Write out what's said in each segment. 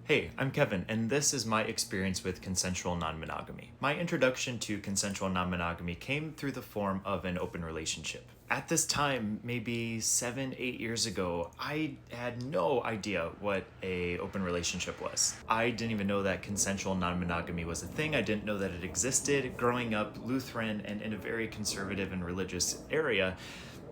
Hey, I'm Kevin, and this is my experience with consensual non-monogamy. My introduction to consensual non-monogamy came through the form of an open relationship. At this time, maybe 7, 8 years ago, I had no idea what a open relationship was. I didn't even know that consensual non-monogamy was a thing. I didn't know that it existed. Growing up Lutheran and in a very conservative and religious area,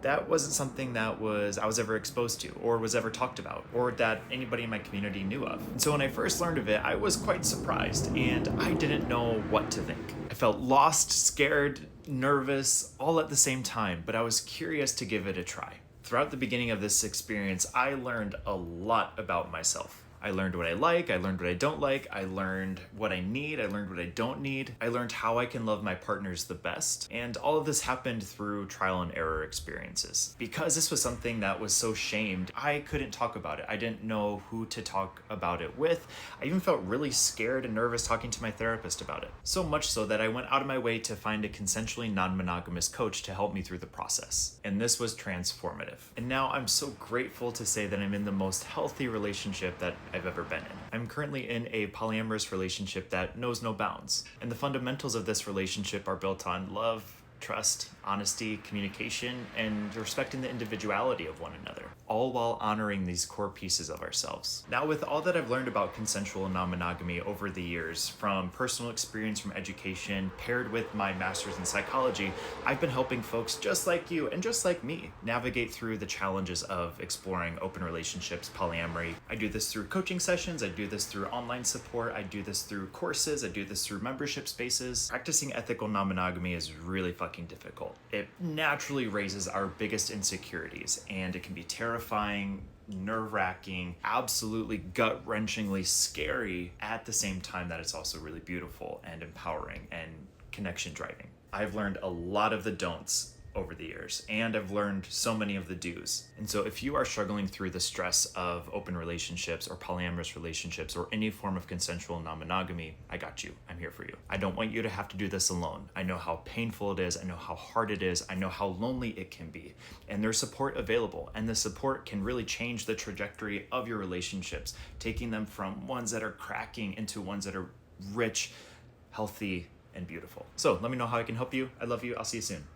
that wasn't something that I was ever exposed to or was ever talked about or that anybody in my community knew of. And so when I first learned of it, I was quite surprised and I didn't know what to think. I felt lost, scared, nervous, all at the same time, but I was curious to give it a try. Throughout the beginning of this experience, I learned a lot about myself. I learned what I like, I learned what I don't like, I learned what I need, I learned what I don't need, I learned how I can love my partners the best, and all of this happened through trial and error experiences. Because this was something that was so shamed, I couldn't talk about it. I didn't know who to talk about it with. I even felt really scared and nervous talking to my therapist about it. So much so that I went out of my way to find a consensually non-monogamous coach to help me through the process. And this was transformative. And now I'm so grateful to say that I'm in the most healthy relationship that I've ever been in. I'm currently in a polyamorous relationship that knows no bounds, and the fundamentals of this relationship are built on love, trust, honesty, communication, and respecting the individuality of one another, all while honoring these core pieces of ourselves. Now, with all that I've learned about consensual non-monogamy over the years, from personal experience, from education, paired with my master's in psychology, I've been helping folks just like you and just like me navigate through the challenges of exploring open relationships, polyamory. I do this through coaching sessions, I do this through online support, I do this through courses, I do this through membership spaces. Practicing ethical non-monogamy is really fucking difficult. It naturally raises our biggest insecurities, and it can be terrifying, nerve-wracking, absolutely gut-wrenchingly scary at the same time that it's also really beautiful and empowering and connection driving. I've learned a lot of the don'ts over the years, and I've learned so many of the do's. And so if you are struggling through the stress of open relationships or polyamorous relationships or any form of consensual non-monogamy, I got you. I'm here for you. I don't want you to have to do this alone. I know how painful it is. I know how hard it is. I know how lonely it can be. And there's support available. And the support can really change the trajectory of your relationships, taking them from ones that are cracking into ones that are rich, healthy, and beautiful. So let me know how I can help you. I love you. I'll see you soon.